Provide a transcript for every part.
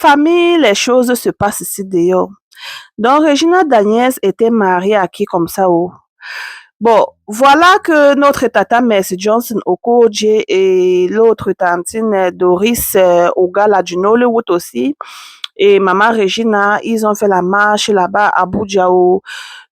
famille, les choses se passent ici dehors. Donc, Regina Daniels était mariée à qui comme ça? Oh? Bon, voilà que notre tata Mercy Johnson Okoje et l'autre tantine Doris Ogala du Nollywood aussi et maman Regina, ils ont fait la marche là-bas à Abuja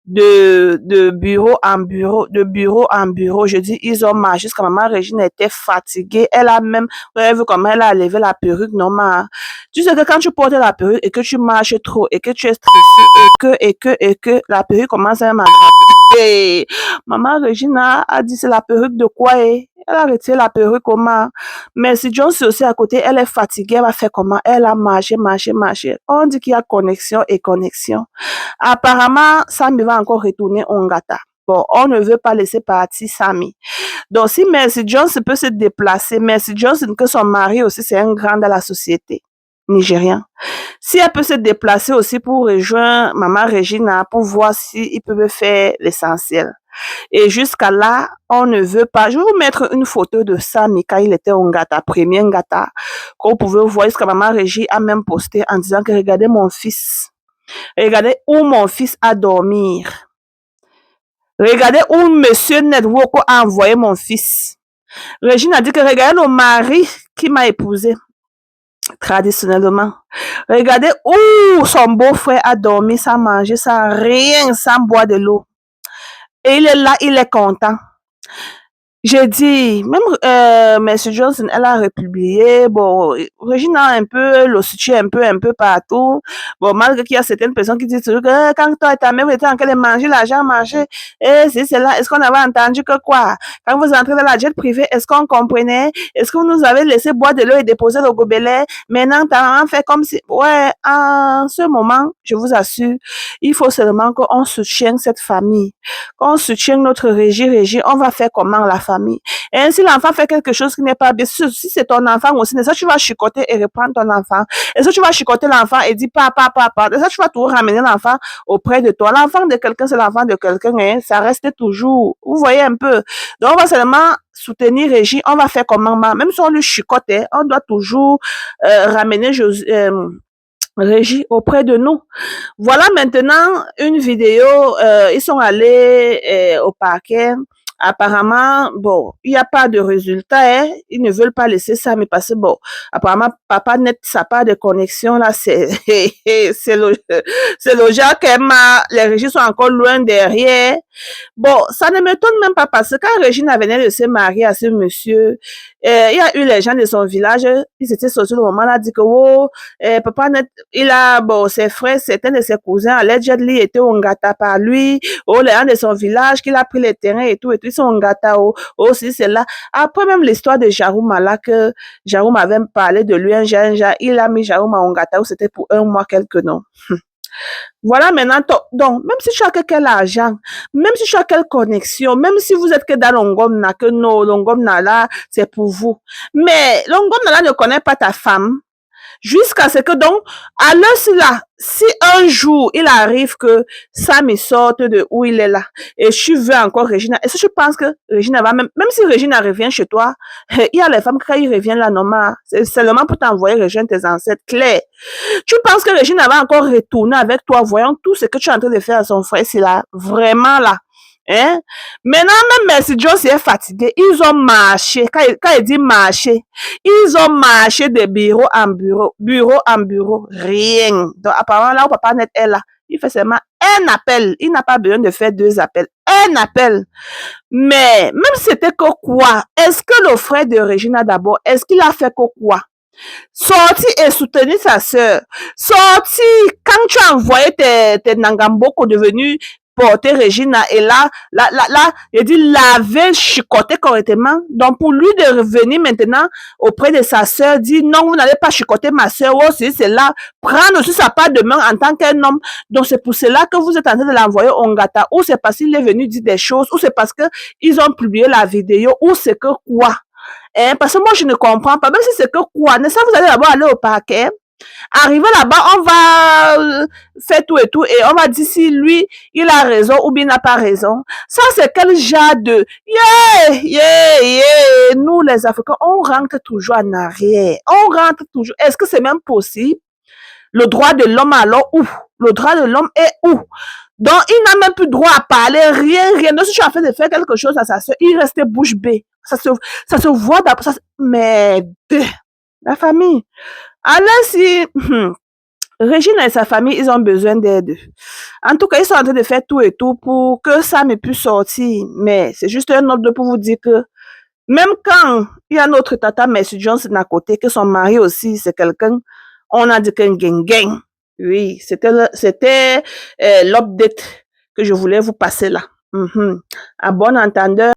de bureau en bureau, de bureau en bureau. Je dis, ils ont marché jusqu'à maman Regina était fatiguée. Elle a même, vous avez vu comment elle a levé la perruque, normal. Tu sais que quand tu portes la perruque et que tu marches trop et que tu es stressé et que la perruque commence à m'attraper. Maman Regina a dit, c'est la perruque de quoi? Elle a retiré la perruque comment? Mais si John c'est aussi à côté, elle est fatiguée, elle va faire comment? Elle a marché, marché, marché. On dit qu'il y a connexion et connexion. Apparemment, Sami va encore retourner au Ngata. Bon, on ne veut pas laisser partir Sami. Donc, si Mercy Johnson peut se déplacer, Mercy Johnson, que son mari aussi, c'est un grand dans la société nigérienne. Si elle peut se déplacer aussi pour rejoindre Maman Regina, pour voir s'ils peuvent faire l'essentiel. Et jusqu'à là, on ne veut pas. Je vais vous mettre une photo de Sami quand il était au Ngata, premier Ngata, qu'on pouvait voir, jusqu'à Maman Regina a même posté en disant que regardez mon fils. Regardez où mon fils a dormi. Regardez où Monsieur Network a envoyé mon fils. Régine a dit que regardez le mari qui m'a épousé traditionnellement. Regardez où son beau-frère a dormi sans manger, sans rien, sans boire de l'eau. Et il est là, il est content. J'ai dit, même Mercy Johnson, elle a republié. Bon, Regina a un peu le soutien un peu partout. Bon, malgré qu'il y a certaines personnes qui disent toujours que quand toi et ta mère étaient en train de manger, l'argent manger, et c'est là, est-ce qu'on avait entendu que quoi? Quand vous entrez dans la jet privée, est-ce qu'on comprenait? Est-ce que vous nous avez laissé boire de l'eau et déposer le gobelet? Maintenant, ta maman fait comme si, ouais, en ce moment, je vous assure, il faut seulement qu'on soutienne cette famille, qu'on soutienne notre régie, on va faire comment la famille. Et si l'enfant fait quelque chose qui n'est pas bien, si c'est ton enfant aussi, est-ce que tu vas chicoter et reprendre ton enfant? Est-ce que tu vas chicoter l'enfant et dire papa, papa? Est-ce que tu vas toujours ramener l'enfant auprès de toi? L'enfant de quelqu'un, c'est l'enfant de quelqu'un, hein? Ça reste toujours. Vous voyez un peu. Donc, on va seulement soutenir Régie, on va faire comment? Même si on lui chicote, on doit toujours ramener Régie auprès de nous. Voilà maintenant une vidéo, ils sont allés au parquet. Apparemment, bon, il n'y a pas de résultat, hein. Ils ne veulent pas laisser ça, mais parce que bon, apparemment, papa net sa part de connexion, là, c'est le genre que les régies sont encore loin derrière. Bon, ça ne m'étonne même pas parce que quand Régine venait de se marier à ce monsieur, il y a eu les gens de son village, ils étaient sortis le moment là, dit que, oh, papa net, il a, bon, ses frères, certains de ses cousins, allegedly, étaient au Ngata par lui, oh, les gens de son village, qu'il a pris les terrains et tout, ils sont au Ngata, oh, si, c'est là. Après même l'histoire de Jarouma, là, que Jarouma avait parlé de lui, un jour, il a mis Jarouma au Ngata, où c'était pour un mois, quelques noms. Voilà maintenant, donc, même si tu as quel argent, même si tu as quelle connexion, même si vous êtes que dans l'ongomna, que non, l'ongomna là, c'est pour vous. Mais l'ongomna là ne connaît pas ta femme. Jusqu'à ce que donc, à l'heure là, si un jour il arrive que Sam sorte de où il est là, et tu veux encore Regina, est-ce que tu penses que Regina va même si Regina revient chez toi, il y a les femmes quand ils reviennent là, normal, c'est seulement pour t'envoyer rejoindre tes ancêtres, clair. Tu penses que Regina va encore retourner avec toi, voyant tout ce que tu es en train de faire à son frère, c'est là, vraiment là. Hein? Maintenant, même Mercy Jones est fatigué. Ils ont marché. Quand il dit marcher, ils ont marché de bureau en bureau, bureau en bureau. Rien. Donc, apparemment, là où papa net est là, il fait seulement un appel. Il n'a pas besoin de faire deux appels. Un appel. Mais, même si c'était que quoi? Est-ce que le frère de Regina d'abord, est-ce qu'il a fait que quoi? Sorti et soutenir sa sœur. Sorti, quand tu as envoyé tes Nangamboko devenus porter Regina et là, il dit laver, chicoter correctement. Donc, pour lui de revenir maintenant auprès de sa sœur, dit non, vous n'allez pas chicoter ma sœur. Oh, c'est là, prendre aussi sa part de main en tant qu'un homme. Donc, c'est pour cela que vous êtes en train de l'envoyer au Ngata. Ou c'est parce qu'il est venu dire des choses, ou c'est parce que ils ont publié la vidéo, ou c'est que quoi? Parce que moi, je ne comprends pas. Même si c'est que quoi, n'est-ce pas, vous allez d'abord aller au parquet. Arrivé là-bas, on va faire tout et tout et on va dire si lui, il a raison ou bien il n'a pas raison. Ça, c'est quel genre de... Nous, les Africains, on rentre toujours en arrière. On rentre toujours. Est-ce que c'est même possible? Le droit de l'homme alors où? Le droit de l'homme est où? Donc, il n'a même plus droit à parler, rien. Donc, si tu as fait de faire quelque chose à sa soeur, il restait bouche bée. Ça se voit d'abord. Mais la famille. Alors, si Régine et sa famille, ils ont besoin d'aide. En tout cas, ils sont en train de faire tout et tout pour que ça ne puisse sortir. Mais c'est juste un ordre pour vous dire que même quand il y a notre tata Mercy Johnson à côté, que son mari aussi, c'est quelqu'un, on a dit qu'un gang. Oui, c'était l'update que je voulais vous passer là. À bon entendeur.